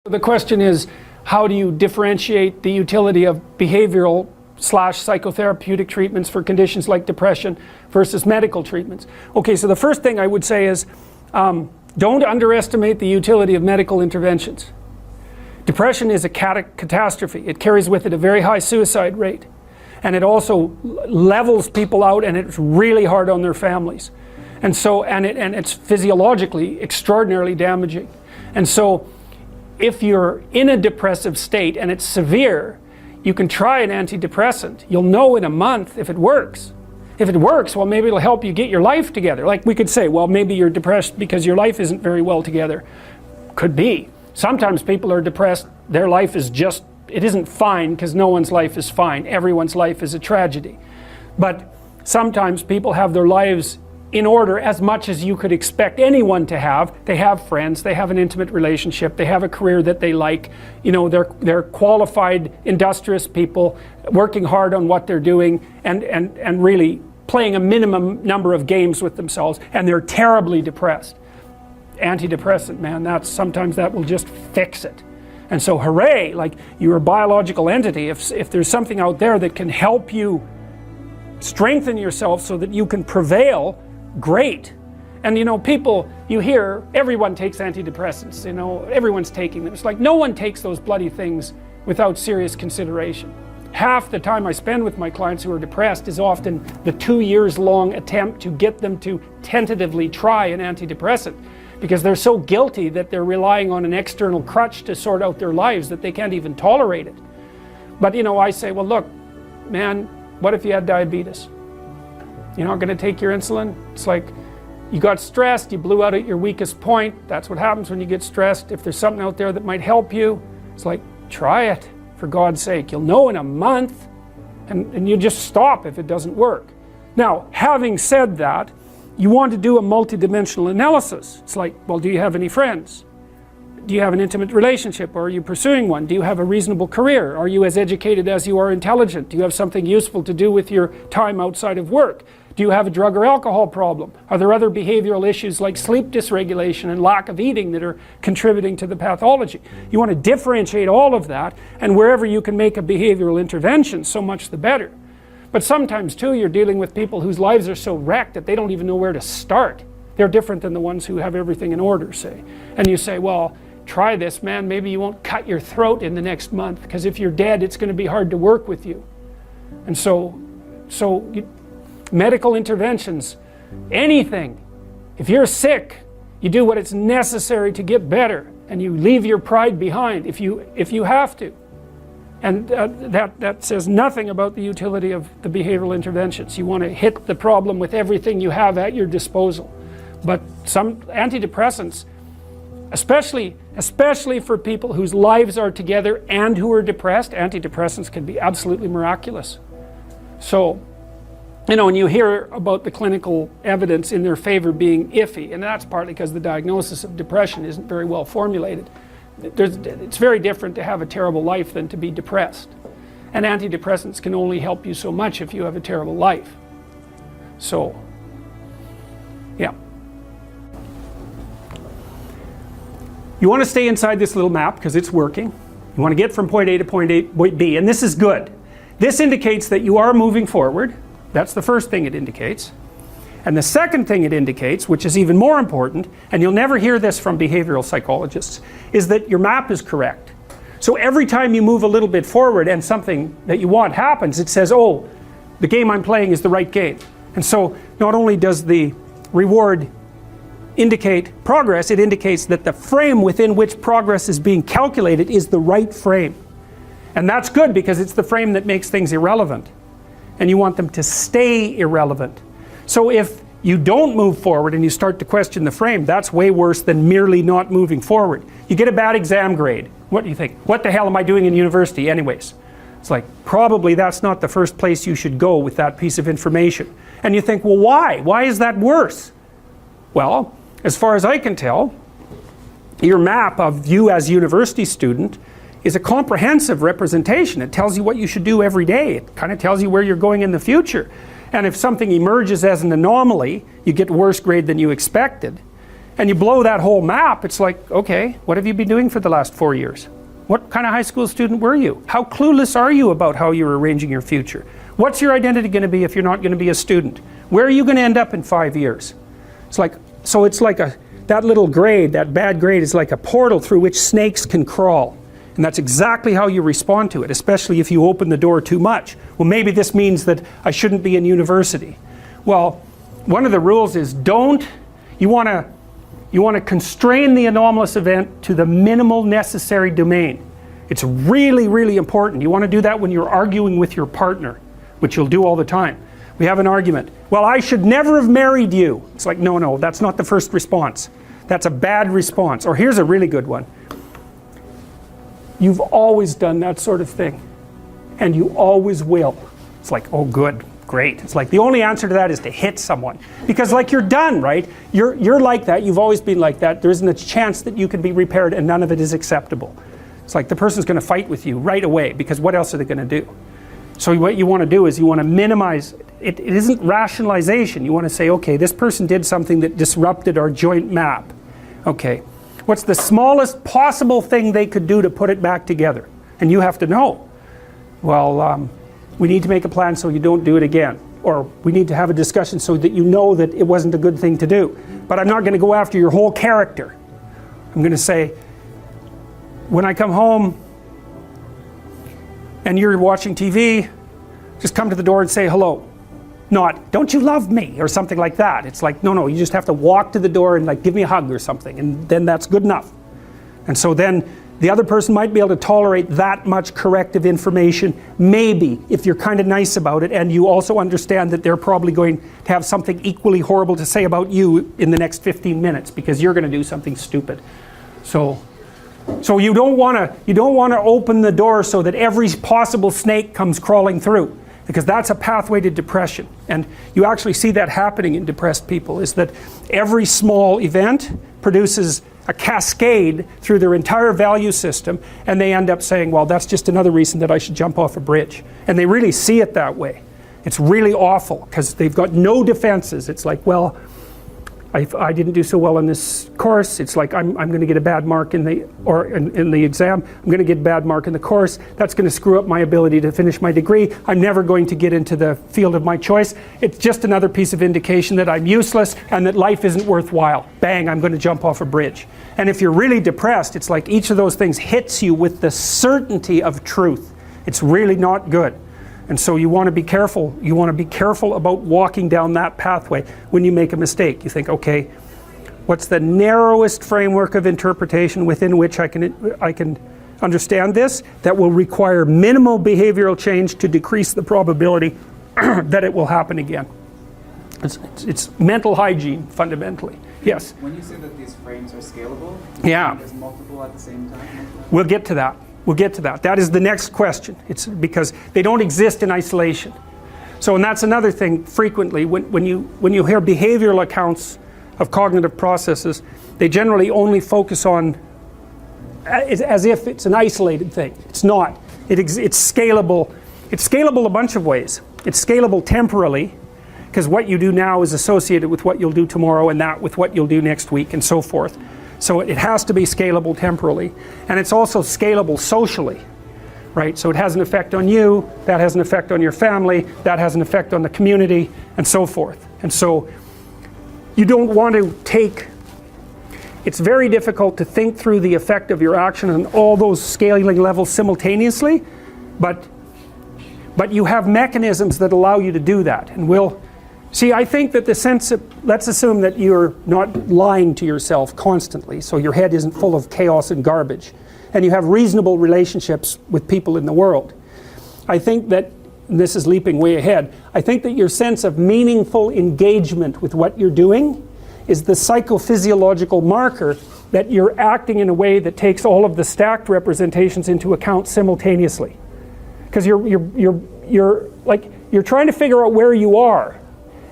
The question is, how do you differentiate the utility of behavioral / psychotherapeutic treatments for conditions like depression versus medical treatments? Okay, so the first thing I would say is, don't underestimate the utility of medical interventions. Depression is a catastrophe. It carries with it a very high suicide rate. And it also levels people out, and it's really hard on their families. And so, and it's physiologically extraordinarily damaging. And so, if you're in a depressive state and it's severe, you can try an antidepressant. You'll know in a month if it works. If it works, well, maybe it'll help you get your life together. Like we could say, well, maybe you're depressed because your life isn't very well together. Could be. Sometimes people are depressed, their life is just, it isn't fine, because no one's life is fine. Everyone's life is a tragedy. But sometimes people have their lives in order as much as you could expect anyone to have. They have friends, they have an intimate relationship, they have a career that they like, you know, they're qualified, industrious people working hard on what they're doing and really playing a minimum number of games with themselves, and they're terribly depressed. Antidepressant, man, sometimes that will just fix it. And so hooray, like you're a biological entity. If there's something out there that can help you strengthen yourself so that you can prevail, great. And you know, people, you hear everyone takes antidepressants, you know, everyone's taking them. It's like no one takes those bloody things without serious consideration. Half the time I spend with my clients who are depressed is often the 2 years long attempt to get them to tentatively try an antidepressant, because they're so guilty that they're relying on an external crutch to sort out their lives that they can't even tolerate it. But you know, I say, well look, man, what if you had diabetes? You're not going to take your insulin? It's like you got stressed, you blew out at your weakest point. That's what happens when you get stressed. If there's something out there that might help you, it's like, try it, for God's sake. You'll know in a month, and you just stop if it doesn't work. Now, having said that, you want to do a multidimensional analysis. It's like, well, do you have any friends? Do you have an intimate relationship, or are you pursuing one? Do you have a reasonable career? Are you as educated as you are intelligent? Do you have something useful to do with your time outside of work? Do you have a drug or alcohol problem? Are there other behavioral issues like sleep dysregulation and lack of eating that are contributing to the pathology? You want to differentiate all of that, and wherever you can make a behavioral intervention, so much the better. But sometimes too, you're dealing with people whose lives are so wrecked that they don't even know where to start. They're different than the ones who have everything in order, say. And you say, well, try this, man, maybe you won't cut your throat in the next month, because if you're dead, it's going to be hard to work with you. And so medical interventions, anything. If you're sick, you do what is necessary to get better, and you leave your pride behind if you have to. And that says nothing about the utility of the behavioral interventions. You want to hit the problem with everything you have at your disposal. But some antidepressants, especially for people whose lives are together and who are depressed, antidepressants can be absolutely miraculous. So, you know, when you hear about the clinical evidence in their favor being iffy, and that's partly because the diagnosis of depression isn't very well formulated. It's very different to have a terrible life than to be depressed. And antidepressants can only help you so much if you have a terrible life. So, yeah. You want to stay inside this little map because it's working. You want to get from point A to point B, and this is good. This indicates that you are moving forward. That's the first thing it indicates. And the second thing it indicates, which is even more important, and you'll never hear this from behavioral psychologists, is that your map is correct. So every time you move a little bit forward and something that you want happens, it says, oh, the game I'm playing is the right game. And so not only does the reward indicate progress, it indicates that the frame within which progress is being calculated is the right frame. And that's good, because it's the frame that makes things irrelevant. And you want them to stay irrelevant. So if you don't move forward and you start to question the frame, that's way worse than merely not moving forward. You get a bad exam grade. What do you think? What the hell am I doing in university anyways? It's like, probably that's not the first place you should go with that piece of information. And you think, well, why? Why is that worse? Well, as far as I can tell, your map of you as a university student is a comprehensive representation. It tells you what you should do every day. It kind of tells you where you're going in the future. And if something emerges as an anomaly, you get a worse grade than you expected. and you blow that whole map, it's like, okay, what have you been doing for the last 4 years? What kind of high school student were you? How clueless are you about how you're arranging your future? What's your identity going to be if you're not going to be a student? Where are you going to end up in 5 years? It's like, so it's like that little grade, that bad grade is like a portal through which snakes can crawl. And that's exactly how you respond to it, especially if you open the door too much. Well, maybe this means that I shouldn't be in university. Well, one of the rules is you want to constrain the anomalous event to the minimal necessary domain. It's really, really important. You want to do that when you're arguing with your partner, which you'll do all the time. We have an argument. Well, I should never have married you. It's like, no, that's not the first response. That's a bad response. Or here's a really good one. You've always done that sort of thing, and you always will. It's like, oh good, great. It's like the only answer to that is to hit someone. Because like you're done, right? You're like that, you've always been like that. There isn't a chance that you can be repaired, and none of it is acceptable. It's like the person's going to fight with you right away, because what else are they going to do? So what you want to do is you want to minimize, it isn't rationalization. You want to say, okay, this person did something that disrupted our joint map. Okay, what's the smallest possible thing they could do to put it back together? And you have to know. Well, we need to make a plan so you don't do it again. Or we need to have a discussion so that you know that it wasn't a good thing to do. But I'm not going to go after your whole character. I'm going to say, when I come home and you're watching TV, just come to the door and say hello. Not, don't you love me? Or something like that. It's like, no, you just have to walk to the door and like give me a hug or something, and then that's good enough. And so then the other person might be able to tolerate that much corrective information, maybe, if you're kind of nice about it, and you also understand that they're probably going to have something equally horrible to say about you in the next 15 minutes because you're going to do something stupid. So you don't want to open the door so that every possible snake comes crawling through, because that's a pathway to depression. And you actually see that happening in depressed people, is that every small event produces a cascade through their entire value system, and they end up saying, well, that's just another reason that I should jump off a bridge. And they really see it that way. It's really awful because they've got no defenses. It's like, well, I didn't do so well in this course. It's like I'm going to get a bad mark in the exam. I'm going to get a bad mark in the course. That's going to screw up my ability to finish my degree. I'm never going to get into the field of my choice. It's just another piece of indication that I'm useless and that life isn't worthwhile. Bang, I'm going to jump off a bridge. And if you're really depressed, it's like each of those things hits you with the certainty of truth. It's really not good. And so you want to be careful. You want to be careful about walking down that pathway when you make a mistake. You think, okay, what's the narrowest framework of interpretation within which I can understand this that will require minimal behavioral change to decrease the probability that it will happen again? It's mental hygiene, fundamentally. Yes? When you say that these frames are scalable, yeah, there's multiple at the same time? We'll get to that. We'll get to that. That is the next question. It's because they don't exist in isolation. So, and that's another thing frequently when you hear behavioral accounts of cognitive processes, they generally only focus on as if it's an isolated thing. It's not. It's scalable. It's scalable a bunch of ways. It's scalable temporally, because what you do now is associated with what you'll do tomorrow, and that with what you'll do next week, and so forth. So it has to be scalable temporally, and it's also scalable socially, right? So it has an effect on you, that has an effect on your family, that has an effect on the community, and so forth. And so you don't want to take, it's very difficult to think through the effect of your action on all those scaling levels simultaneously, but you have mechanisms that allow you to do that. And see, I think that the sense of, let's assume that you're not lying to yourself constantly, so your head isn't full of chaos and garbage, and you have reasonable relationships with people in the world. I think that, and this is leaping way ahead, I think that your sense of meaningful engagement with what you're doing is the psychophysiological marker that you're acting in a way that takes all of the stacked representations into account simultaneously. Because you're trying to figure out where you are.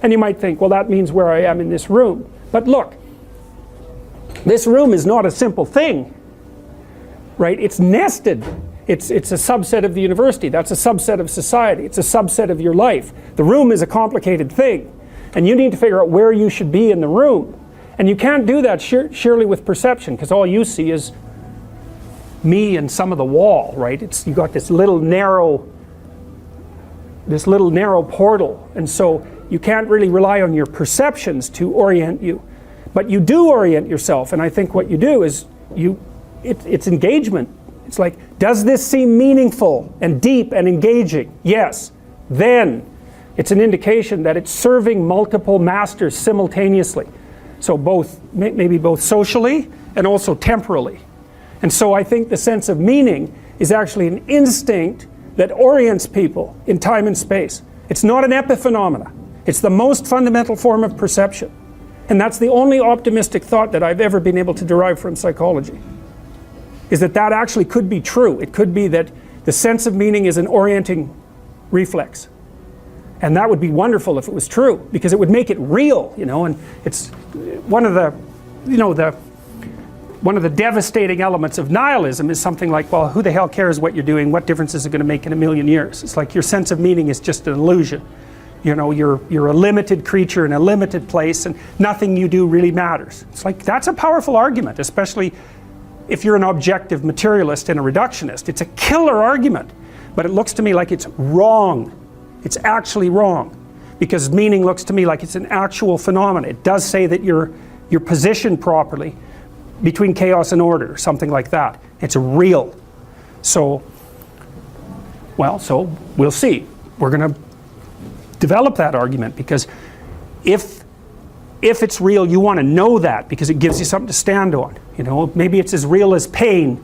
And you might think, well, that means where I am in this room. But look, this room is not a simple thing, right? It's nested. It's a subset of the university. That's a subset of society. It's a subset of your life. The room is a complicated thing. And you need to figure out where you should be in the room. And you can't do that surely with perception, because all you see is me and some of the wall, right? You got this little narrow portal, and so you can't really rely on your perceptions to orient you. But you do orient yourself, and I think what you do is it's engagement. It's like, does this seem meaningful and deep and engaging? Yes. Then it's an indication that it's serving multiple masters simultaneously. So maybe both socially and also temporally. And so I think the sense of meaning is actually an instinct that orients people in time and space. It's not an epiphenomena. It's the most fundamental form of perception. And that's the only optimistic thought that I've ever been able to derive from psychology, is that actually could be true. It could be that the sense of meaning is an orienting reflex. And that would be wonderful if it was true, because it would make it real, and it's one of the devastating elements of nihilism is something like, well, who the hell cares what you're doing? What difference is it going to make in a million years? It's like your sense of meaning is just an illusion. You're a limited creature in a limited place, and nothing you do really matters. It's like, that's a powerful argument, especially if you're an objective materialist and a reductionist. It's a killer argument, but it looks to me like it's wrong. It's actually wrong, because meaning looks to me like it's an actual phenomenon. It does say that you're positioned properly between chaos and order, or something like that. It's real. So we'll see. We're going to develop that argument, because if it's real, you want to know that, because it gives you something to stand on. Maybe it's as real as pain,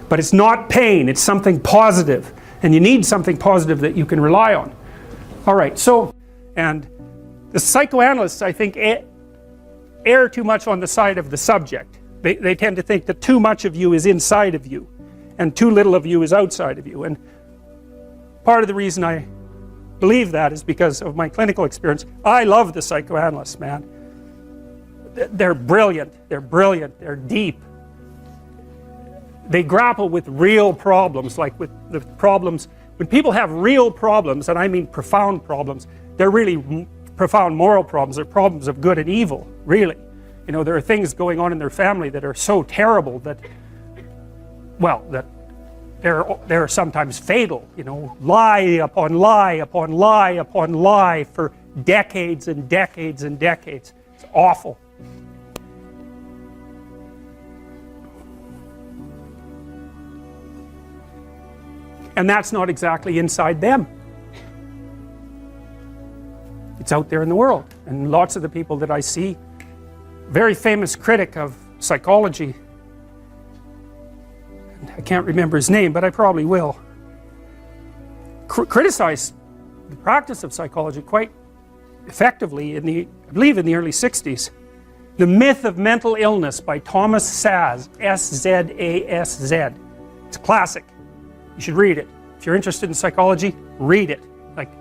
but it's not pain. It's something positive, and you need something positive that you can rely on. All right, and the psychoanalysts, I think, err too much on the side of the subject. They tend to think that too much of you is inside of you, and too little of you is outside of you. And part of the reason I believe that is because of my clinical experience. I love the psychoanalysts, man. They're brilliant, they're deep. They grapple with real problems, like with the problems. When people have real problems, and I mean profound problems, they're really profound moral problems. They're problems of good and evil, really. There are things going on in their family that are so terrible that they're sometimes fatal. Lie upon lie upon lie upon lie for decades and decades and decades. It's awful. And that's not exactly inside them. It's out there in the world. And lots of the people that I see, very famous critic of psychology, I can't remember his name, but I probably will, criticize the practice of psychology quite effectively I believe in the early 60s. The Myth of Mental Illness by Thomas Szasz, S-Z-A-S-Z. It's a classic. You should read it. If you're interested in psychology, read it.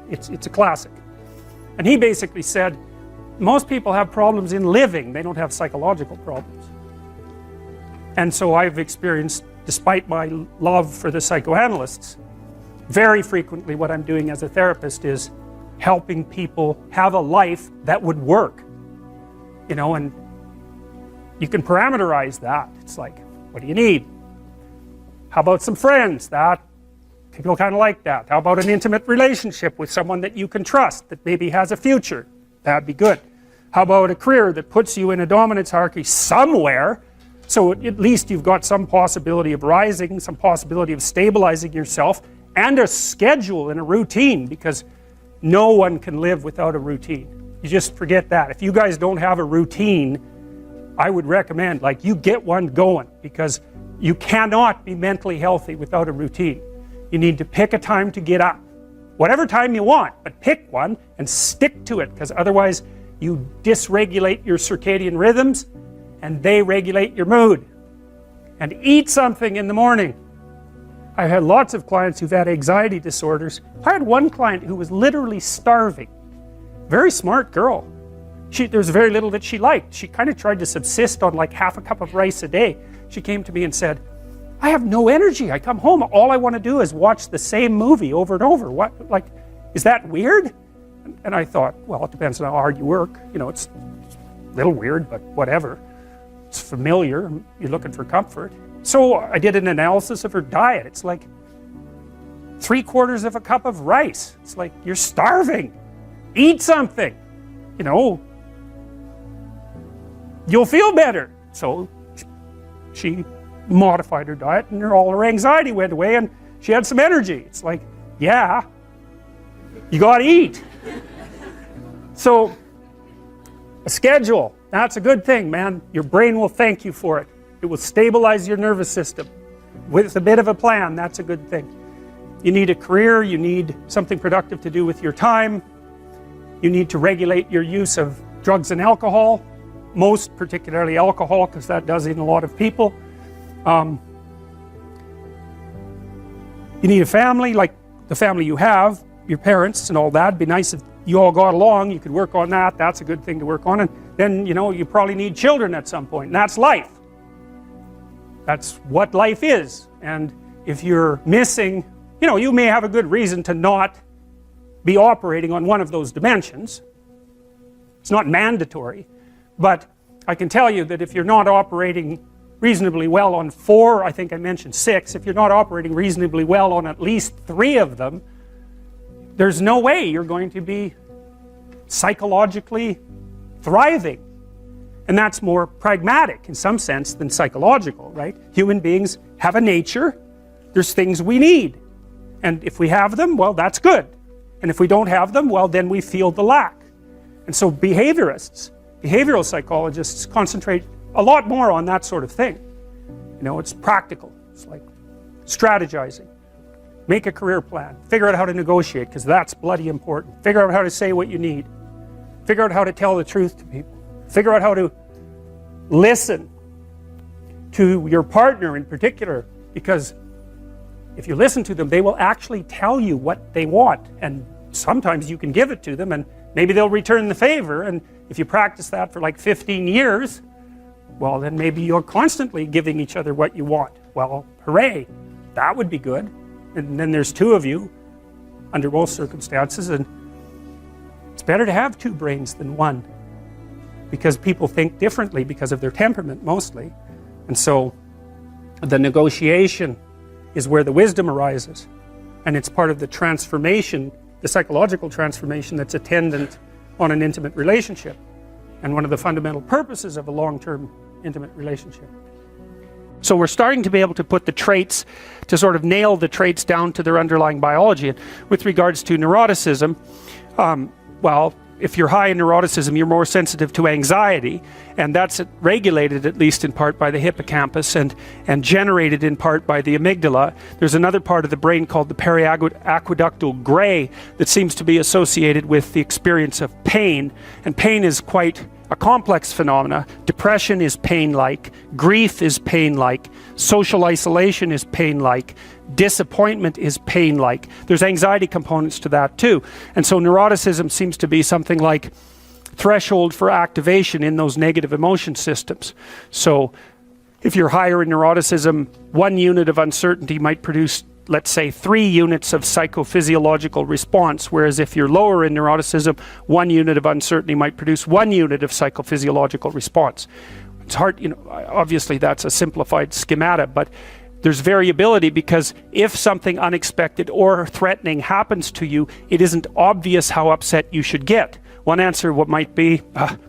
It's a classic. And he basically said, most people have problems in living. They don't have psychological problems. And so I've experienced, despite my love for the psychoanalysts, very frequently what I'm doing as a therapist is helping people have a life that would work. And you can parameterize that. It's like, what do you need? How about some friends? People kind of like that. How about an intimate relationship with someone that you can trust, that maybe has a future? That'd be good. How about a career that puts you in a dominance hierarchy somewhere, so at least you've got some possibility of rising, some possibility of stabilizing yourself, and a schedule and a routine, because no one can live without a routine. You just forget that. If you guys don't have a routine, I would recommend, you get one going, because you cannot be mentally healthy without a routine. You need to pick a time to get up. Whatever time you want, but pick one and stick to it, because otherwise you dysregulate your circadian rhythms and they regulate your mood. And eat something in the morning. I've had lots of clients who've had anxiety disorders. I had one client who was literally starving. Very smart girl. There's very little that she liked. She kind of tried to subsist on half a cup of rice a day. She came to me and said, I have no energy. I come home, all I want to do is watch the same movie over and over. Is that weird? And I thought, well, it depends on how hard you work. a little weird, but whatever. It's familiar, you're looking for comfort. So I did an analysis of her diet. It's like 3/4 of a cup of rice. It's like, you're starving. Eat something. You know, you'll feel better. So she modified her diet and all her anxiety went away and she had some energy. It's like, yeah, you gotta eat. So a schedule, that's a good thing, man. Your brain will thank you for it. It will stabilize your nervous system. With a bit of a plan, that's a good thing. You need a career, you need something productive to do with your time. You need to regulate your use of drugs and alcohol, most particularly alcohol, because that does in a lot of people. You need a family, like the family you have, your parents and all that. It'd be nice if you all got along, you could work on that. That's a good thing to work on. And then, you know, you probably need children at some point, and that's life. That's what life is. And if you're missing, you know, you may have a good reason to not be operating on one of those dimensions. It's not mandatory, but I can tell you that if you're not operating reasonably well on 4, I think I mentioned 6, if you're not operating reasonably well on at least 3 of them, there's no way you're going to be psychologically thriving. And that's more pragmatic in some sense than psychological, right? Human beings have a nature, there's things we need. And if we have them, well, that's good. And if we don't have them, well, then we feel the lack. And so behaviorists, behavioral psychologists concentrate a lot more on that sort of thing. You know, it's practical. It's like strategizing. Make a career plan. Figure out how to negotiate, because that's bloody important. Figure out how to say what you need. Figure out how to tell the truth to people. Figure out how to listen to your partner in particular, because if you listen to them, they will actually tell you what they want, and sometimes you can give it to them and maybe they'll return the favor. And if you practice that for like 15 years, well, then maybe you're constantly giving each other what you want. Well, hooray, that would be good. And then there's 2 of you under most circumstances, and it's better to have 2 brains than 1, because people think differently because of their temperament mostly. And so the negotiation is where the wisdom arises, and it's part of the transformation, the psychological transformation that's attendant on an intimate relationship, and one of the fundamental purposes of a long-term intimate relationship. So we're starting to be able to put the traits, to sort of nail the traits down to their underlying biology. And with regards to neuroticism, well, if you're high in neuroticism, you're more sensitive to anxiety, and that's regulated at least in part by the hippocampus and generated in part by the amygdala. There's another part of the brain called the periaqueductal gray that seems to be associated with the experience of pain, and pain is quite a complex phenomena. Depression is pain-like, grief is pain-like, social isolation is pain-like, disappointment is pain-like. There's anxiety components to that too. And so neuroticism seems to be something like threshold for activation in those negative emotion systems. So if you're higher in neuroticism, 1 unit of uncertainty might produce, let's say, 3 units of psychophysiological response, whereas if you're lower in neuroticism, 1 unit of uncertainty might produce 1 unit of psychophysiological response. It's hard, you know, obviously that's a simplified schemata, but there's variability, because if something unexpected or threatening happens to you, it isn't obvious how upset you should get. One answer might be,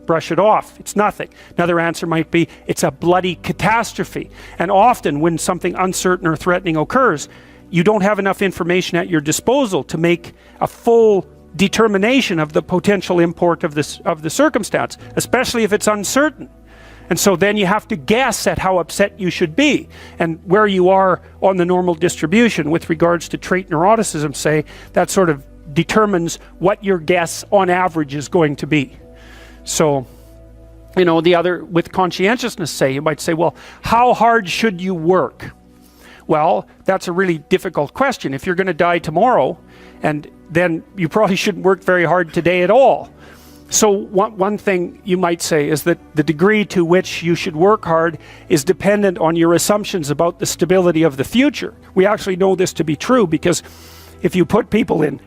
brush it off, it's nothing. Another answer might be, it's a bloody catastrophe. And often when something uncertain or threatening occurs, you don't have enough information at your disposal to make a full determination of the potential import of the circumstance, especially if it's uncertain. And so then you have to guess at how upset you should be, and where you are on the normal distribution with regards to trait neuroticism, say, that sort of determines what your guess on average is going to be. So, you know, the other, with conscientiousness, say, you might say, well, how hard should you work? Well, that's a really difficult question. If you're going to die tomorrow, and then you probably shouldn't work very hard today at all. So one thing you might say is that the degree to which you should work hard is dependent on your assumptions about the stability of the future. We actually know this to be true, because if you put people in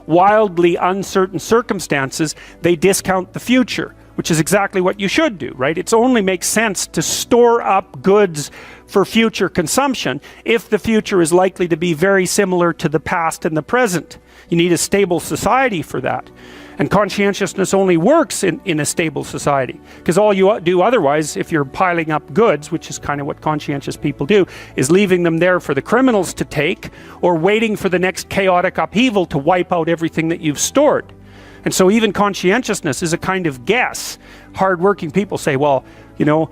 wildly uncertain circumstances, they discount the future, which is exactly what you should do, right? It only makes sense to store up goods for future consumption if the future is likely to be very similar to the past and the present. You need a stable society for that. And conscientiousness only works in a stable society, because all you do otherwise, if you're piling up goods, which is kind of what conscientious people do, is leaving them there for the criminals to take, or waiting for the next chaotic upheaval to wipe out everything that you've stored. And so even conscientiousness is a kind of guess. Hard-working people say, well, you know,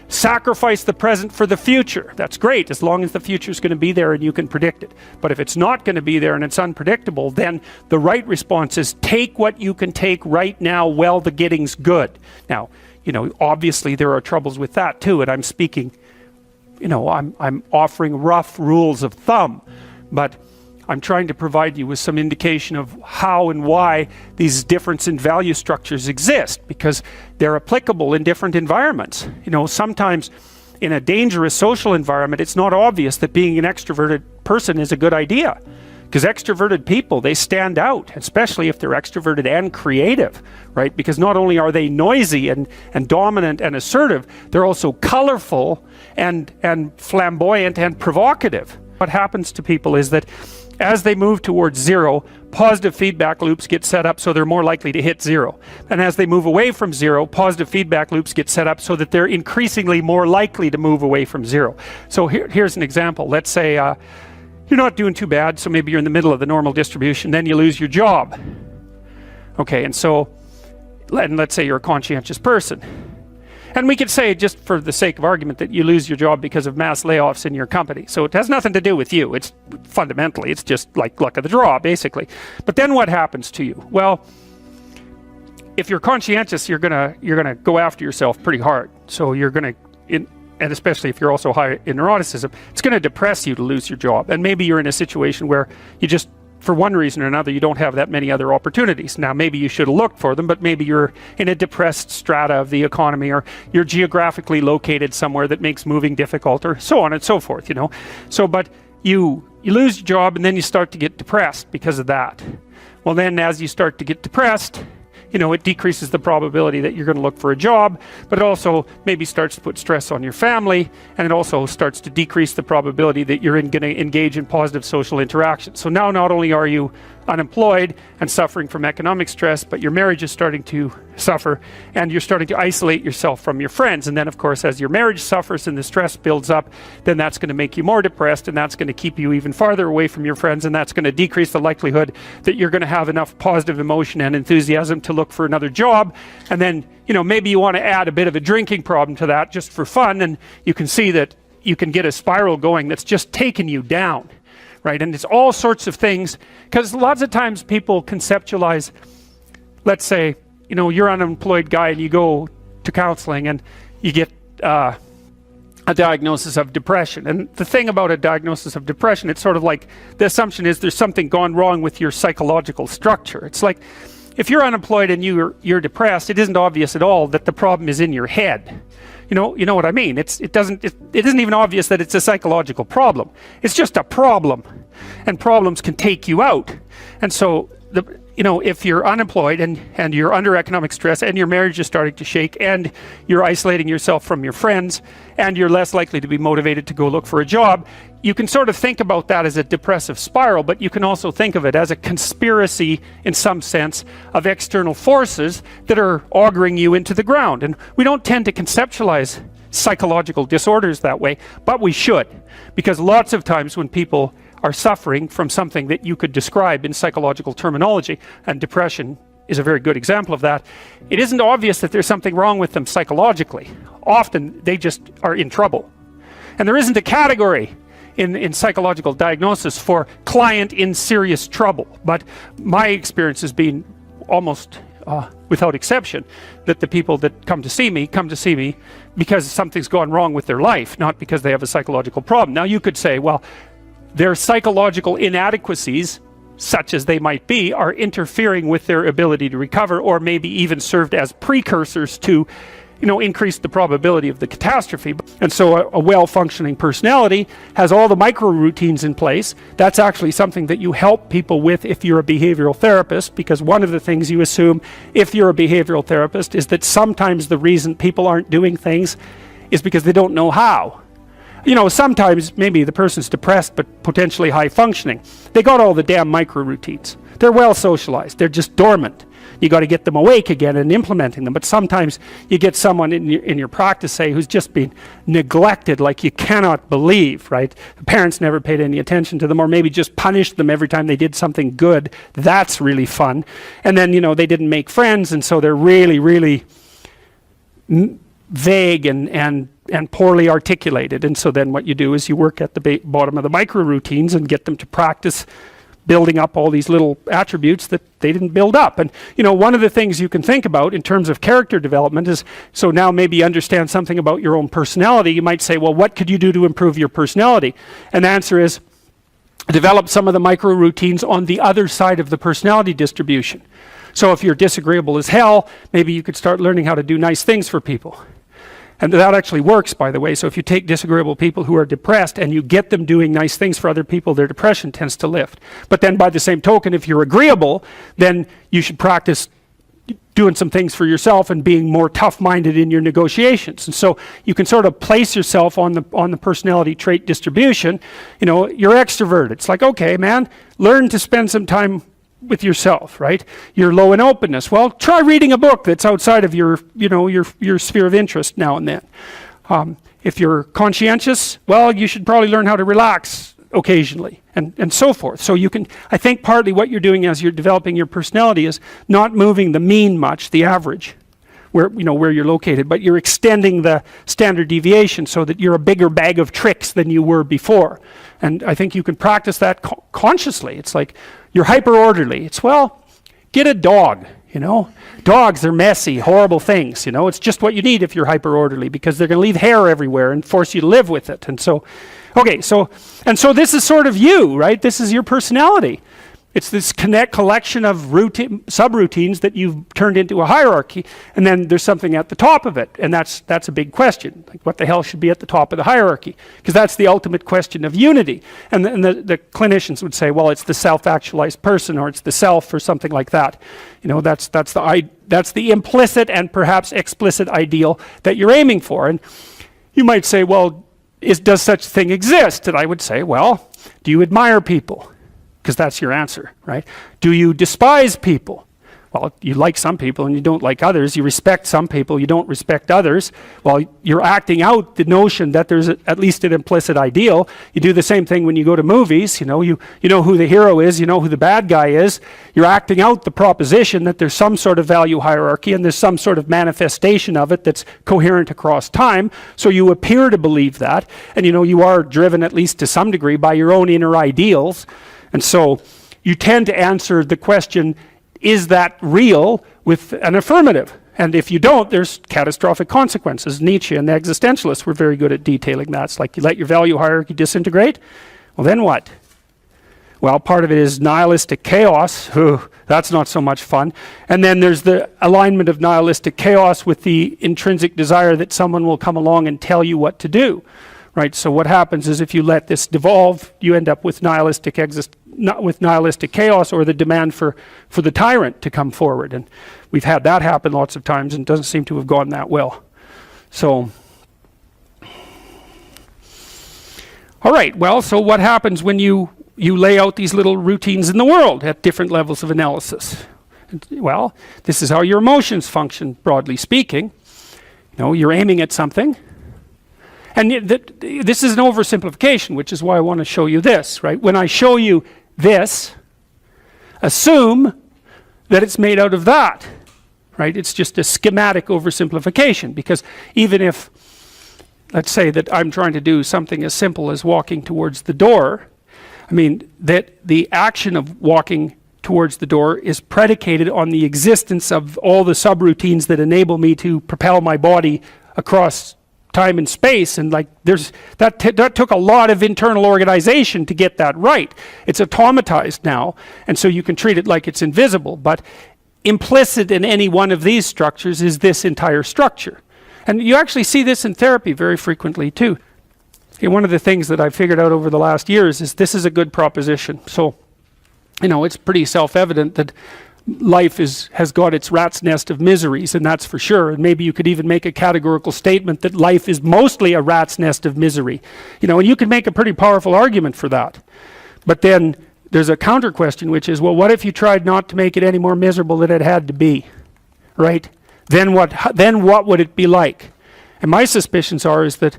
sacrifice the present for the future. That's great, as long as the future is going to be there and you can predict it. But if it's not going to be there and it's unpredictable, then the right response is take what you can take right now while the getting's good. Now, you know, obviously there are troubles with that too, and I'm speaking, you know, I'm offering rough rules of thumb, but I'm trying to provide you with some indication of how and why these difference in value structures exist, because they're applicable in different environments. You know, sometimes in a dangerous social environment, it's not obvious that being an extroverted person is a good idea, because extroverted people, they stand out, especially if they're extroverted and creative, right? Because not only are they noisy and dominant and assertive, they're also colorful and flamboyant and provocative. What happens to people is that as they move towards zero, positive feedback loops get set up so they're more likely to hit zero. And as they move away from zero, positive feedback loops get set up so that they're increasingly more likely to move away from zero. So here's an example. Let's say you're not doing too bad, so maybe you're in the middle of the normal distribution, then you lose your job. Okay, and so, and let's say you're a conscientious person. And we could say, just for the sake of argument, that you lose your job because of mass layoffs in your company. So it has nothing to do with you. It's fundamentally, it's just like luck of the draw, basically. But then what happens to you? Well, if you're conscientious, you're gonna go after yourself pretty hard. So you're gonna, and especially if you're also high in neuroticism, it's gonna depress you to lose your job. And maybe you're in a situation where you just, for one reason or another, you don't have that many other opportunities. Now, maybe you should have looked for them, but maybe you're in a depressed strata of the economy, or you're geographically located somewhere that makes moving difficult, or so on and so forth, you know. So, but you lose your job and then you start to get depressed because of that. Well, then as you start to get depressed, you know, it decreases the probability that you're going to look for a job, but it also maybe starts to put stress on your family, and it also starts to decrease the probability that you're going to engage in positive social interaction. So now not only are you unemployed and suffering from economic stress, but your marriage is starting to suffer, and you're starting to isolate yourself from your friends. And then, of course, as your marriage suffers and the stress builds up, then that's going to make you more depressed, and that's going to keep you even farther away from your friends, and that's going to decrease the likelihood that you're going to have enough positive emotion and enthusiasm to look for another job. And then, you know, maybe you want to add a bit of a drinking problem to that just for fun, and you can see that you can get a spiral going that's just taking you down. Right? And it's all sorts of things, because lots of times people conceptualize, let's say, you know, you're an unemployed guy and you go to counseling and you get a diagnosis of depression. And the thing about a diagnosis of depression, it's sort of like the assumption is there's something gone wrong with your psychological structure. It's like if you're unemployed and you're depressed, it isn't obvious at all that the problem is in your head. You know what I mean? It isn't even obvious that it's a psychological problem. It's just a problem, and problems can take you out. And so, you know, if you're unemployed and you're under economic stress and your marriage is starting to shake and you're isolating yourself from your friends and you're less likely to be motivated to go look for a job, you can sort of think about that as a depressive spiral, but you can also think of it as a conspiracy in some sense of external forces that are auguring you into the ground. And we don't tend to conceptualize psychological disorders that way, but we should, because lots of times when people are suffering from something that you could describe in psychological terminology, and depression is a very good example of that, it isn't obvious that there's something wrong with them psychologically. Often they just are in trouble. And there isn't a category in psychological diagnosis for client in serious trouble. But my experience has been almost without exception that the people that come to see me because something's gone wrong with their life, not because they have a psychological problem. Now you could say, well, their psychological inadequacies, such as they might be, are interfering with their ability to recover, or maybe even served as precursors to increase the probability of the catastrophe. And so a well-functioning personality has all the micro routines in place. That's actually something that you help people with if you're a behavioral therapist, because one of the things you assume if you're a behavioral therapist is that sometimes the reason people aren't doing things is because they don't know how. Sometimes maybe the person's depressed but potentially high functioning. They got all the damn micro routines. They're well socialized. They're just dormant. You got to get them awake again and implementing them. But sometimes you get someone in your practice, say, who's just been neglected like you cannot believe, right? The parents never paid any attention to them, or maybe just punished them every time they did something good. That's really fun. And then, they didn't make friends, and so they're really, really vague and poorly articulated. And so then what you do is you work at the bottom of the micro routines and get them to practice building up all these little attributes that they didn't build up. And one of the things you can think about in terms of character development is, so now maybe you understand something about your own personality. You might say, well, what could you do to improve your personality? And the answer is develop some of the micro routines on the other side of the personality distribution. So if you're disagreeable as hell, maybe you could start learning how to do nice things for people. And that actually works, by the way. So if you take disagreeable people who are depressed and you get them doing nice things for other people, their depression tends to lift. But then by the same token, if you're agreeable, then you should practice doing some things for yourself and being more tough-minded in your negotiations. And so you can sort of place yourself on the personality trait distribution. You're extroverted. It's like, okay, man, learn to spend some time with yourself, right? You're low in openness. Well, try reading a book that's outside of your sphere of interest now and then. If you're conscientious, well, you should probably learn how to relax occasionally, and so forth. So I think partly what you're doing as you're developing your personality is not moving the mean much, the average, where you're located, but you're extending the standard deviation so that you're a bigger bag of tricks than you were before. And I think you can practice that consciously. It's like you're hyper orderly. It's, well, get a dog. Dogs are messy, horrible things. It's just what you need if you're hyper orderly, because they're going to leave hair everywhere and force you to live with it. And so, okay, so this is sort of you, right? This is your personality. It's this collection of subroutines that you've turned into a hierarchy, and then there's something at the top of it, and that's a big question. Like, what the hell should be at the top of the hierarchy? Because that's the ultimate question of unity. And the clinicians would say, well, it's the self-actualized person, or it's the self, or something like that. That's the implicit and perhaps explicit ideal that you're aiming for. And you might say, well, does such a thing exist? And I would say, well, do you admire people? Because that's your answer, right? Do you despise people? Well, you like some people and you don't like others. You respect some people, you don't respect others. Well, you're acting out the notion that there's at least an implicit ideal. You do the same thing when you go to movies. You know who the hero is, you know who the bad guy is. You're acting out the proposition that there's some sort of value hierarchy and there's some sort of manifestation of it that's coherent across time. So you appear to believe that, and you are driven at least to some degree by your own inner ideals. And so you tend to answer the question, is that real, with an affirmative? And if you don't, there's catastrophic consequences. Nietzsche and the existentialists were very good at detailing that. It's like, you let your value hierarchy disintegrate, well, then what? Well, part of it is nihilistic chaos. That's not so much fun. And then there's the alignment of nihilistic chaos with the intrinsic desire that someone will come along and tell you what to do. Right, so what happens is if you let this devolve, you end up with nihilistic chaos, or the demand for the tyrant to come forward. And we've had that happen lots of times, and it doesn't seem to have gone that well. So, all right, well, so what happens when you lay out these little routines in the world at different levels of analysis? Well, this is how your emotions function, broadly speaking. You're aiming at something. And this is an oversimplification, which is why I want to show you this, right? When I show you this, assume that it's made out of that, right? It's just a schematic oversimplification, because even if, let's say that I'm trying to do something as simple as walking towards the door, I mean, that the action of walking towards the door is predicated on the existence of all the subroutines that enable me to propel my body across time and space, and like that took a lot of internal organization to get that right. It's automatized now, and so you can treat it like it's invisible, but implicit in any one of these structures is this entire structure. And you actually see this in therapy very frequently too. Okay, one of the things that I've figured out over the last years is this is a good proposition. So, it's pretty self-evident that life has got its rat's nest of miseries, and that's for sure. And maybe you could even make a categorical statement that life is mostly a rat's nest of misery. And you can make a pretty powerful argument for that. But then there's a counter question, which is, well, what if you tried not to make it any more miserable than it had to be, right? Then what would it be like? And my suspicions is that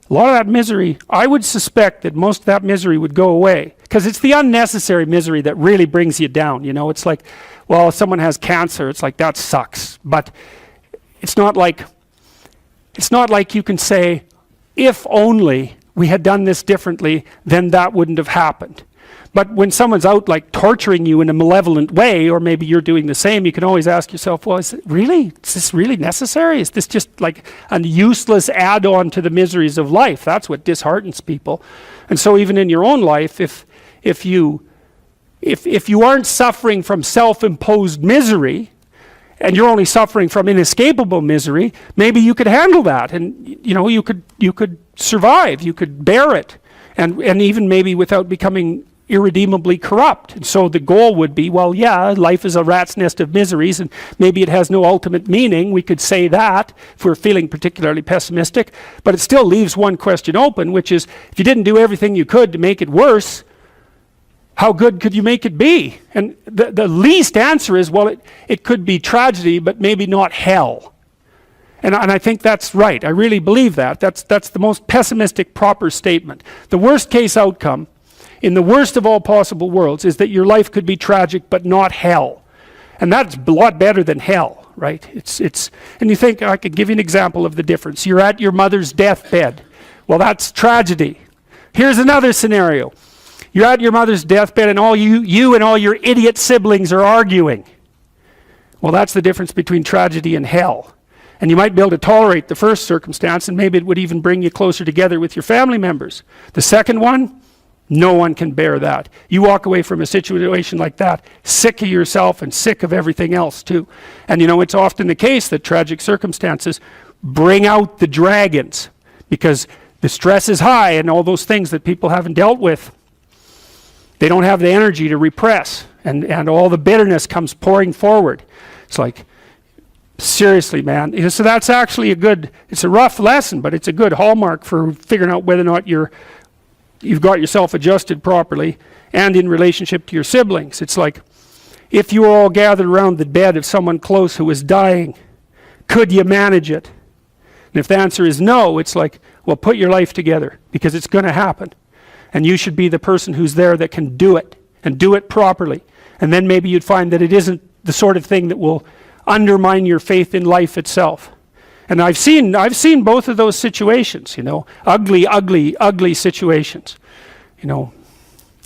a lot of that misery, I would suspect that most of that misery would go away, because it's the unnecessary misery that really brings you down. It's like, well, if someone has cancer, it's like, that sucks. But it's not like you can say, if only we had done this differently, then that wouldn't have happened. But when someone's out like torturing you in a malevolent way, or maybe you're doing the same, you can always ask yourself, well, is this really necessary? Is this just like a useless add-on to the miseries of life? That's what disheartens people. And so even in your own life, if you aren't suffering from self-imposed misery, and you're only suffering from inescapable misery, maybe you could handle that, and you could survive, you could bear it, and even maybe without becoming irredeemably corrupt. And so the goal would be, well, yeah, life is a rat's nest of miseries, and maybe it has no ultimate meaning. We could say that if we're feeling particularly pessimistic, but it still leaves one question open, which is, if you didn't do everything you could to make it worse, how good could you make it be? And the least answer is, well, it could be tragedy, but maybe not hell. And I think that's right. I really believe that. That's the most pessimistic, proper statement. The worst case outcome, in the worst of all possible worlds, is that your life could be tragic, but not hell. And that's a lot better than hell, right? And you think, I could give you an example of the difference. You're at your mother's deathbed. Well, that's tragedy. Here's another scenario. You're at your mother's deathbed, and you and all your idiot siblings are arguing. Well, that's the difference between tragedy and hell. And you might be able to tolerate the first circumstance, and maybe it would even bring you closer together with your family members. The second one, no one can bear that. You walk away from a situation like that sick of yourself and sick of everything else too. And it's often the case that tragic circumstances bring out the dragons, because the stress is high, and all those things that people haven't dealt with, they don't have the energy to repress, and all the bitterness comes pouring forward. It's like, seriously, man. So that's actually it's a rough lesson, but it's a good hallmark for figuring out whether or not you've got yourself adjusted properly, and in relationship to your siblings. It's like, if you were all gathered around the bed of someone close who was dying, could you manage it? And if the answer is no, it's like, well, put your life together, because it's going to happen. And you should be the person who's there that can do it, and do it properly. And then maybe you'd find that it isn't the sort of thing that will undermine your faith in life itself. And I've seen both of those situations, ugly situations,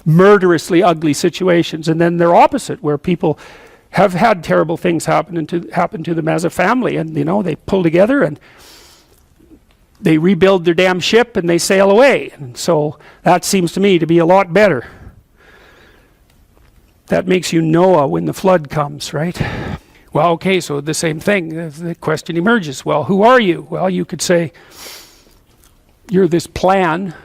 murderously ugly situations. And then they're opposite, where people have had terrible things happen to them as a family, and they pull together and they rebuild their damn ship and they sail away. And so that seems to me to be a lot better. That makes you Noah when the flood comes, right? Well, okay, so the same thing. The question emerges. Well, who are you? Well, you could say, you're this plan.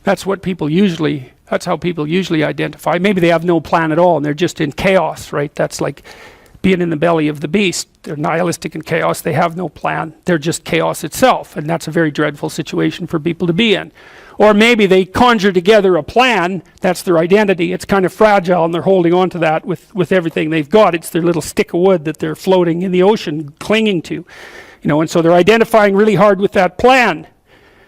That's how people usually identify. Maybe they have no plan at all, and they're just in chaos, right? That's like being in the belly of the beast. They're nihilistic in chaos. They have no plan. They're just chaos itself, and that's a very dreadful situation for people to be in. Or maybe they conjure together a plan. That's their identity. It's kind of fragile, and they're holding on to that with everything they've got. It's their little stick of wood that they're floating in the ocean, clinging to. And so they're identifying really hard with that plan.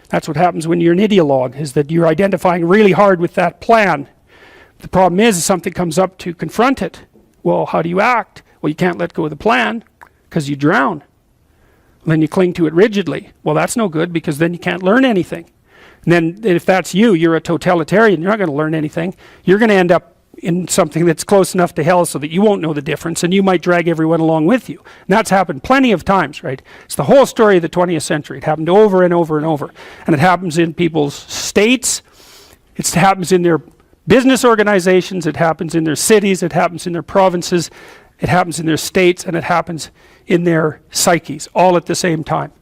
That's what happens when you're an ideologue, is that you're identifying really hard with that plan. The problem is, if something comes up to confront it, well, how do you act? Well, you can't let go of the plan, because you drown. And then you cling to it rigidly. Well, that's no good, because then you can't learn anything. And then if that's you're a totalitarian, you're not going to learn anything. You're going to end up in something that's close enough to hell so that you won't know the difference, and you might drag everyone along with you. And that's happened plenty of times, right? It's the whole story of the 20th century. It happened over and over and over. And it happens in people's states. It happens in their business organizations. It happens in their cities. It happens in their provinces. it happens in their states, and it happens in their psyches, all at the same time.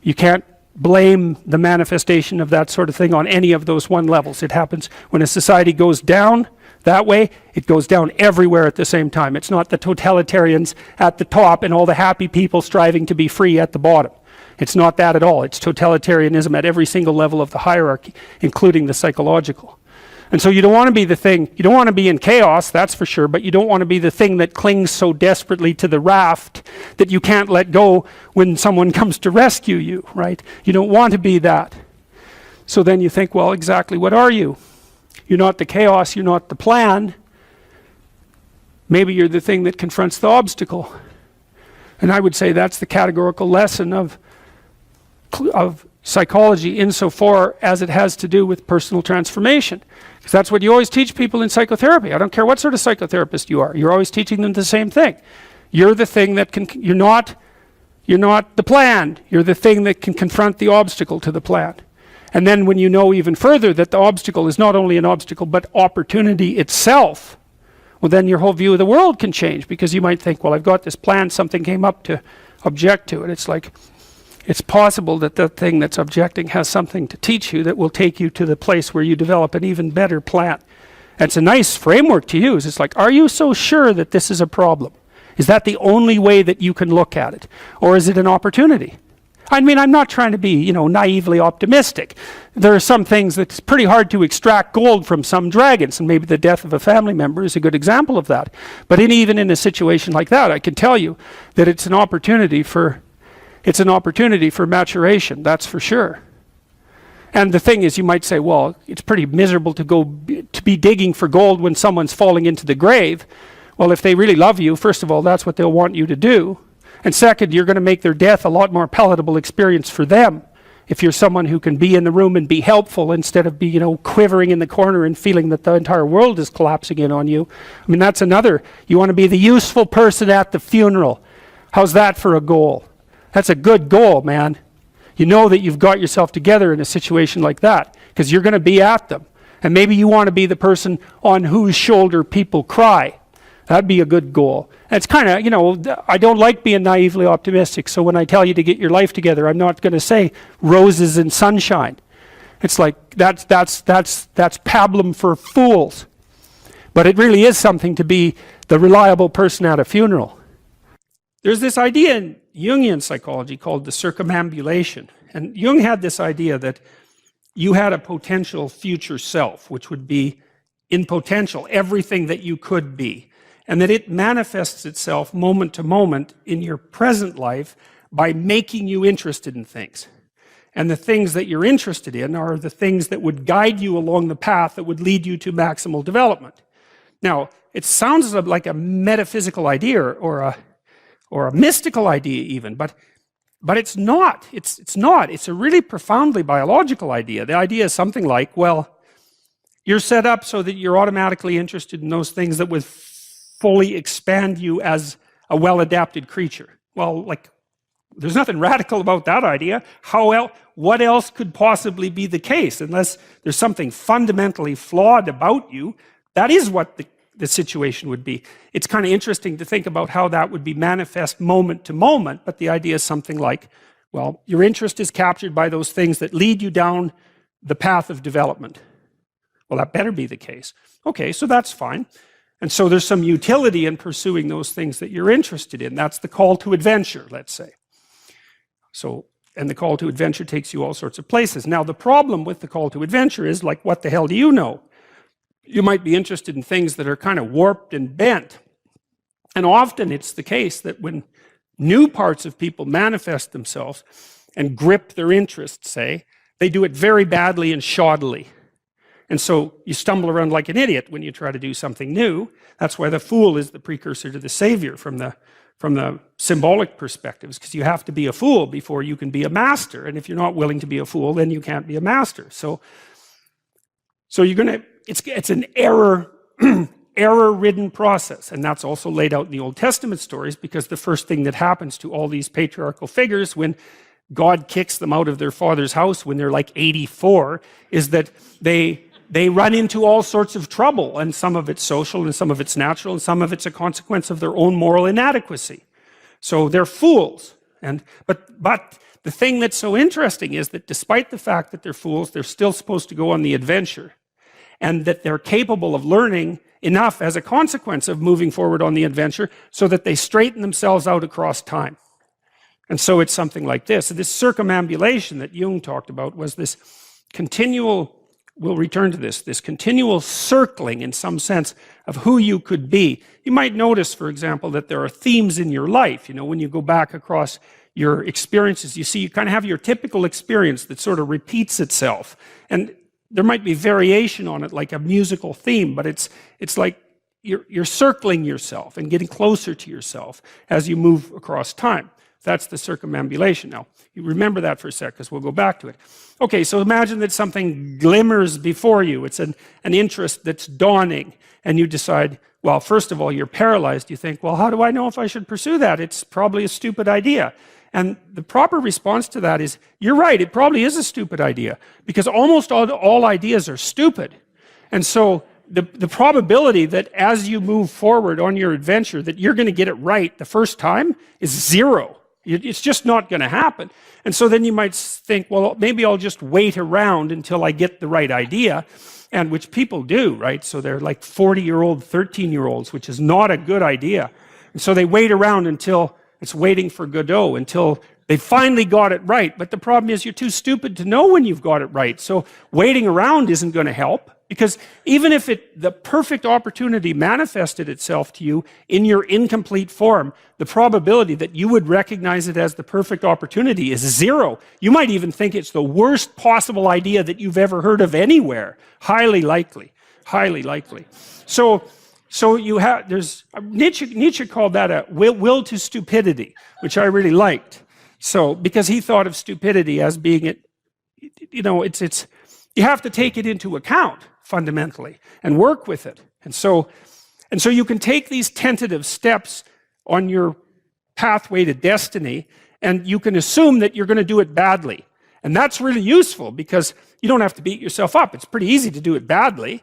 You can't blame the manifestation of that sort of thing on any of those one levels. It happens when a society goes down that way, it goes down everywhere at the same time. It's not the totalitarians at the top and all the happy people striving to be free at the bottom. It's not that at all. It's totalitarianism at every single level of the hierarchy, including the psychological. And so you don't want to be the thing, you don't want to be in chaos, that's for sure, but you don't want to be the thing that clings so desperately to the raft that you can't let go when someone comes to rescue you, right? You don't want to be that. So then you think, well, exactly what are you? You're not the chaos, you're not the plan. Maybe you're the thing that confronts the obstacle. And I would say that's the categorical lesson of psychology insofar as it has to do with personal transformation. Because that's what you always teach people in psychotherapy. I don't care what sort of psychotherapist you are. You're always teaching them the same thing. You're the thing that can, you're not the plan. You're the thing that can confront the obstacle to the plan. And then when you know even further that the obstacle is not only an obstacle but opportunity itself, well, then your whole view of the world can change, because you might think, well, I've got this plan, something came up to object to it. It's like, it's possible that the thing that's objecting has something to teach you that will take you to the place where you develop an even better plan. It's a nice framework to use. It's like, are you so sure that this is a problem? Is that the only way that you can look at it? Or is it an opportunity? I mean, I'm not trying to be, naively optimistic. There are some things that's pretty hard to extract gold from some dragons, and maybe the death of a family member is a good example of that. But even in a situation like that, I can tell you that it's an opportunity for maturation, that's for sure. And the thing is, you might say, well, it's pretty miserable to be digging for gold when someone's falling into the grave. Well, if they really love you, first of all, that's what they'll want you to do. And second, you're going to make their death a lot more palatable experience for them if you're someone who can be in the room and be helpful instead of be, quivering in the corner and feeling that the entire world is collapsing in on you. I mean, that's another. You want to be the useful person at the funeral. How's that for a goal? That's a good goal, man. You know that you've got yourself together in a situation like that because you're going to be at them. And maybe you want to be the person on whose shoulder people cry. That'd be a good goal. And it's kind of, I don't like being naively optimistic, so when I tell you to get your life together, I'm not going to say roses and sunshine. It's like, that's pablum for fools. But it really is something to be the reliable person at a funeral. There's this idea in Jungian psychology called the circumambulation. And Jung had this idea that you had a potential future self, which would be in potential everything that you could be. And that it manifests itself moment to moment in your present life by making you interested in things. And the things that you're interested in are the things that would guide you along the path that would lead you to maximal development. Now, it sounds like a metaphysical idea or a mystical idea even, but it's not. It's not. It's a really profoundly biological idea. The idea is something like, well, you're set up so that you're automatically interested in those things that would fully expand you as a well-adapted creature. Well, there's nothing radical about that idea. What else could possibly be the case? Unless there's something fundamentally flawed about you, that is what the situation would be. It's kind of interesting to think about how that would be manifest moment to moment, but the idea is something like, well, your interest is captured by those things that lead you down the path of development. Well, that better be the case. Okay, so that's fine. And so there's some utility in pursuing those things that you're interested in. That's the call to adventure, let's say. And the call to adventure takes you all sorts of places. Now, the problem with the call to adventure is, like, what the hell do you know? You might be interested in things that are kind of warped and bent. And often it's the case that when new parts of people manifest themselves and grip their interests, say, they do it very badly and shoddily. And so you stumble around like an idiot when you try to do something new. That's why the fool is the precursor to the savior from the symbolic perspectives, because you have to be a fool before you can be a master. And if you're not willing to be a fool, then you can't be a master. So you're going to, it's an error-ridden process. And that's also laid out in the Old Testament stories, because the first thing that happens to all these patriarchal figures when God kicks them out of their father's house when they're like 84 is that they they run into all sorts of trouble, and some of it's social, and some of it's natural, and some of it's a consequence of their own moral inadequacy. So they're fools. But the thing that's so interesting is that despite the fact that they're fools, they're still supposed to go on the adventure, and that they're capable of learning enough as a consequence of moving forward on the adventure so that they straighten themselves out across time. And so it's something like this. So this circumambulation that Jung talked about was this continual, we'll return to this continual circling in some sense of who you could be. You might notice, for example, that there are themes in your life. You know, when you go back across your experiences, you see you kind of have your typical experience that sort of repeats itself. And there might be variation on it, like a musical theme, but it's like you're circling yourself and getting closer to yourself as you move across time. That's the circumambulation. Now, you remember that for a sec, because we'll go back to it. Okay, so imagine that something glimmers before you. It's an interest that's dawning, and you decide, well, first of all, you're paralyzed. You think, well, how do I know if I should pursue that? It's probably a stupid idea. And the proper response to that is, you're right, it probably is a stupid idea, because almost all ideas are stupid. And so the probability that as you move forward on your adventure that you're going to get it right the first time is zero. It's just not going to happen. And so then you might think, well, maybe I'll just wait around until I get the right idea, and which people do, right? So they're like 40-year-old, 13-year-olds, which is not a good idea. And so they wait around until it's waiting for Godot, until they finally got it right. But the problem is you're too stupid to know when you've got it right. So waiting around isn't going to help, because even if the perfect opportunity manifested itself to you in your incomplete form, the probability that you would recognize it as the perfect opportunity is zero. You might even think it's the worst possible idea that you've ever heard of anywhere. Highly likely. Highly likely. So you have, Nietzsche called that a will to stupidity, which I really liked. So, because he thought of stupidity as being you have to take it into account fundamentally and work with it. And so you can take these tentative steps on your pathway to destiny, and you can assume that you're going to do it badly. And that's really useful, because you don't have to beat yourself up. It's pretty easy to do it badly.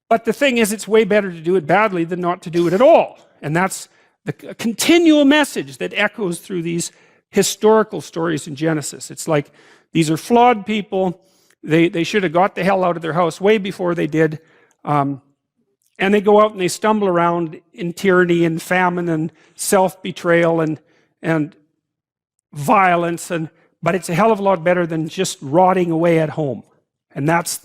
But the thing is, it's way better to do it badly than not to do it at all. And that's the continual message that echoes through these historical stories in Genesis. It's like, these are flawed people. They should have got the hell out of their house way before they did. And they go out and they stumble around in tyranny and famine and self-betrayal and violence. But it's a hell of a lot better than just rotting away at home. And that's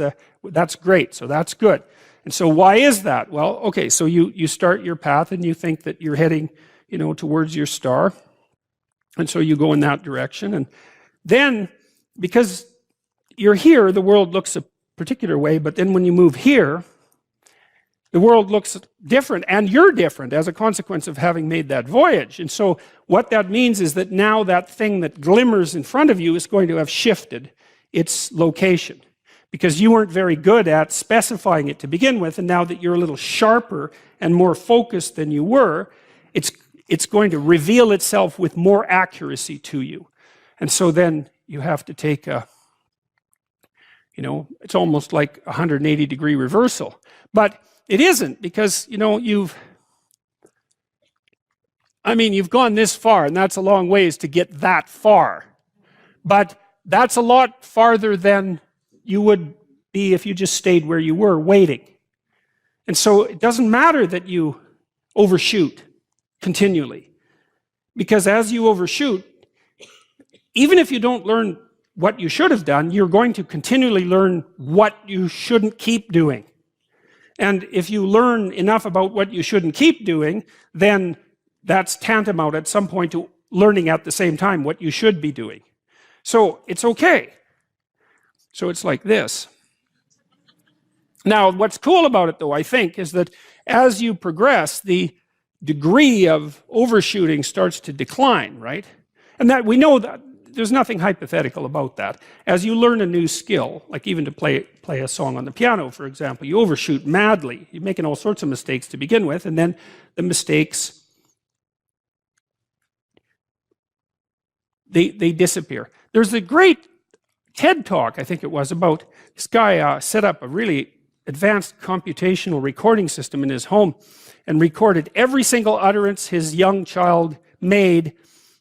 great. So that's good. And so why is that? Well, okay, so you start your path and you think that you're heading, towards your star. And so you go in that direction. And then, because you're here, the world looks a particular way, but then when you move here, the world looks different, and you're different as a consequence of having made that voyage. And so what that means is that now that thing that glimmers in front of you is going to have shifted its location, because you weren't very good at specifying it to begin with, and now that you're a little sharper and more focused than you were, it's going to reveal itself with more accuracy to you. And so then you have to take it's almost like a 180-degree reversal. But it isn't, because, you've gone this far, and that's a long ways to get that far. But that's a lot farther than you would be if you just stayed where you were, waiting. And so it doesn't matter that you overshoot continually, because as you overshoot, even if you don't learn what you should have done, you're going to continually learn what you shouldn't keep doing. And if you learn enough about what you shouldn't keep doing, then that's tantamount at some point to learning at the same time what you should be doing. So it's okay. So it's like this. Now, what's cool about it, though, I think, is that as you progress, the degree of overshooting starts to decline, right? And that we know that there's nothing hypothetical about that. As you learn a new skill, like even to play a song on the piano, for example, you overshoot madly. You're making all sorts of mistakes to begin with, and then the mistakes, they disappear. There's a great TED talk, I think it was, about this guy set up a really advanced computational recording system in his home and recorded every single utterance his young child made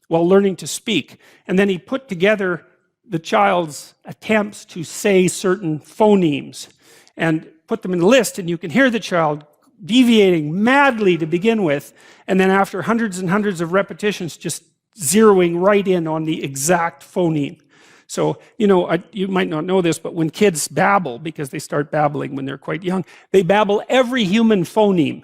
while learning to speak. And then he put together the child's attempts to say certain phonemes and put them in a list, and you can hear the child deviating madly to begin with, and then after hundreds and hundreds of repetitions just zeroing right in on the exact phoneme. So, you know, you might not know this, but when kids babble, because they start babbling when they're quite young, they babble every human phoneme,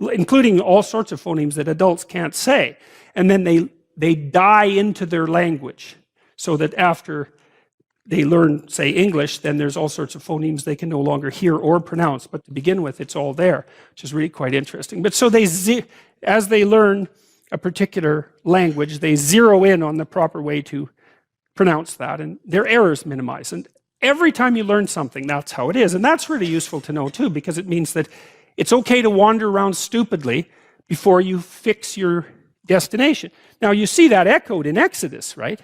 including all sorts of phonemes that adults can't say. And then they die into their language, so that after they learn, say, English, then there's all sorts of phonemes they can no longer hear or pronounce. But to begin with, it's all there, which is really quite interesting. But so as they learn a particular language, they zero in on the proper way to pronounce that, and their errors minimize. And every time you learn something, that's how it is. And that's really useful to know too, because it means that it's okay to wander around stupidly before you fix your destination. Now you see that echoed in Exodus, right?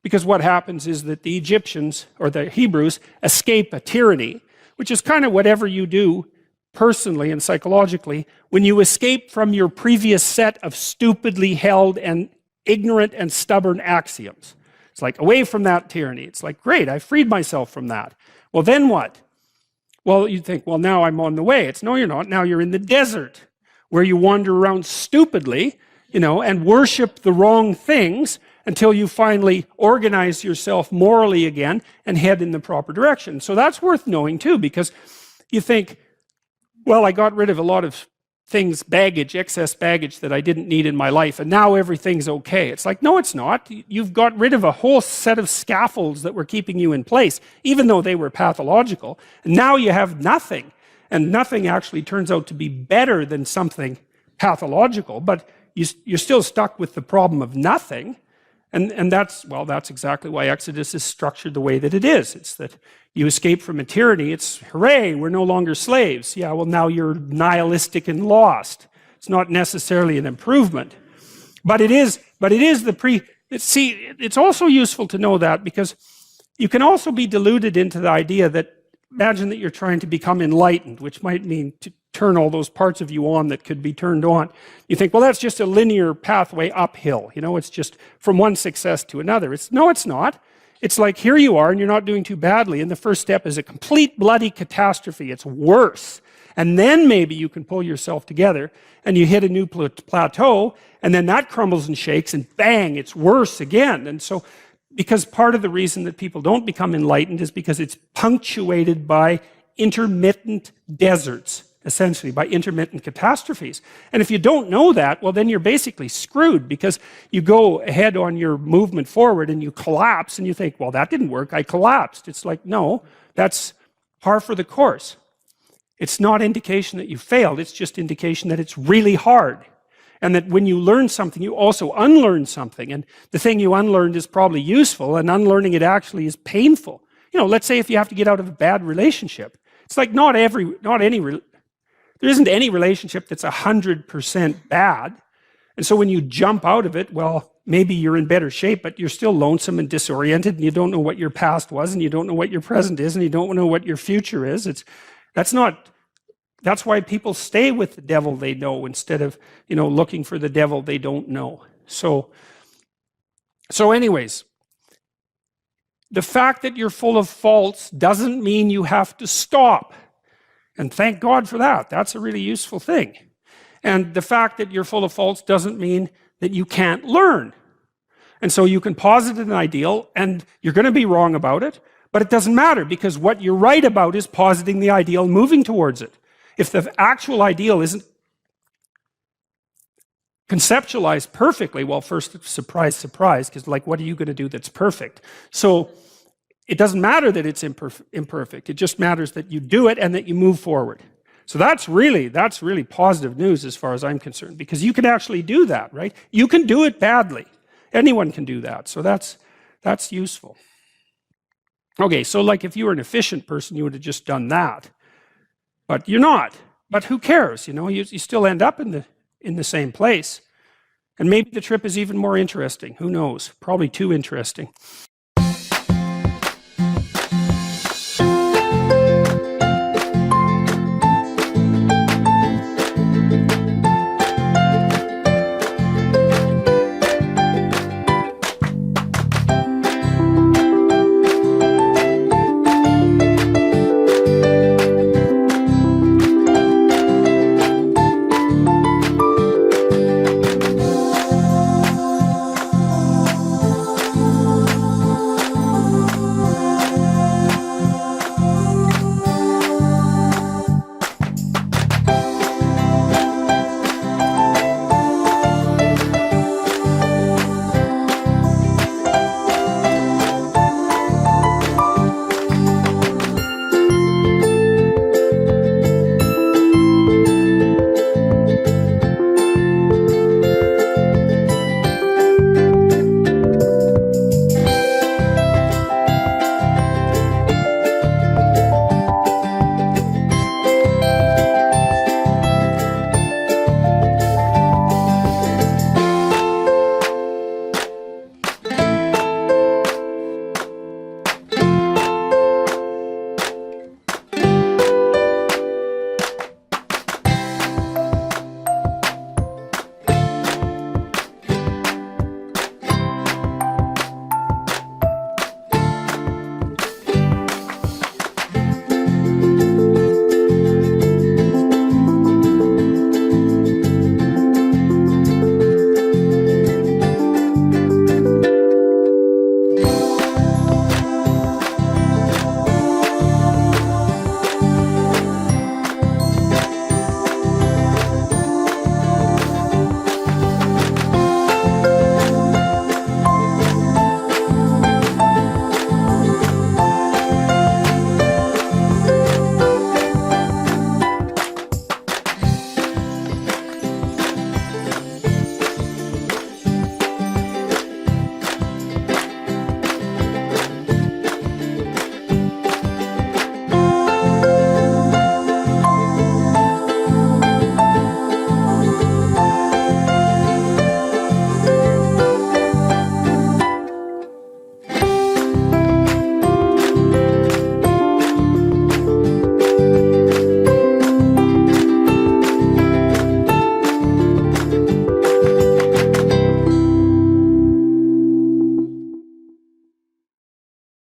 Because what happens is that the Egyptians, or the Hebrews, escape a tyranny, which is kind of whatever you do personally and psychologically when you escape from your previous set of stupidly held and ignorant and stubborn axioms. It's like, away from that tyranny. It's like, great, I freed myself from that. Well, then what? Well, you think, well, now I'm on the way. It's, no, you're not. Now you're in the desert, where you wander around stupidly, you know, and worship the wrong things until you finally organize yourself morally again and head in the proper direction. So that's worth knowing too, because you think, well, I got rid of a lot of things, baggage, excess baggage that I didn't need in my life, and now everything's okay. It's like, no, it's not. You've got rid of a whole set of scaffolds that were keeping you in place, even though they were pathological, and now you have nothing. And nothing actually turns out to be better than something pathological, but you're still stuck with the problem of nothing. And that's, well, that's exactly why Exodus is structured the way that it is. It's that you escape from a tyranny. It's, hooray, we're no longer slaves. Yeah, well, now you're nihilistic and lost. It's not necessarily an improvement. But it is see, it's also useful to know that, because you can also be deluded into the idea that, imagine that you're trying to become enlightened, which might mean to turn all those parts of you on that could be turned on. You think, well, that's just a linear pathway uphill. You know, it's just from one success to another. No, it's not. It's like, here you are and you're not doing too badly, and the first step is a complete bloody catastrophe. It's worse. And then maybe you can pull yourself together and you hit a new plateau, and then that crumbles and shakes, and bang, it's worse again. And so, because part of the reason that people don't become enlightened is because it's punctuated by intermittent deserts, essentially, by intermittent catastrophes. And if you don't know that, well, then you're basically screwed, because you go ahead on your movement forward and you collapse and you think, well, that didn't work, I collapsed. It's like, no, that's par for the course. It's not indication that you failed, it's just indication that it's really hard. And that when you learn something, you also unlearn something. And the thing you unlearned is probably useful, and unlearning it actually is painful. You know, let's say if you have to get out of a bad relationship. It's like there isn't any relationship that's 100% bad. And so when you jump out of it, well, maybe you're in better shape, but you're still lonesome and disoriented, and you don't know what your past was, and you don't know what your present is, and you don't know what your future is. That's why people stay with the devil they know, instead of, you know, looking for the devil they don't know. So anyways, the fact that you're full of faults doesn't mean you have to stop. And thank God for that. That's a really useful thing. And the fact that you're full of faults doesn't mean that you can't learn. And so you can posit an ideal, and you're going to be wrong about it, but it doesn't matter, because what you're right about is positing the ideal, moving towards it. If the actual ideal isn't conceptualized perfectly, well, first, surprise, surprise, because like, what are you going to do that's perfect? So it doesn't matter that it's imperfect. It just matters that you do it and that you move forward. So that's really positive news as far as I'm concerned, because you can actually do that, right? You can do it badly. Anyone can do that. So that's useful. Okay, so like if you were an efficient person, you would have just done that. But you're not. But who cares? You know, you still end up in the same place. And maybe the trip is even more interesting. Who knows? Probably too interesting.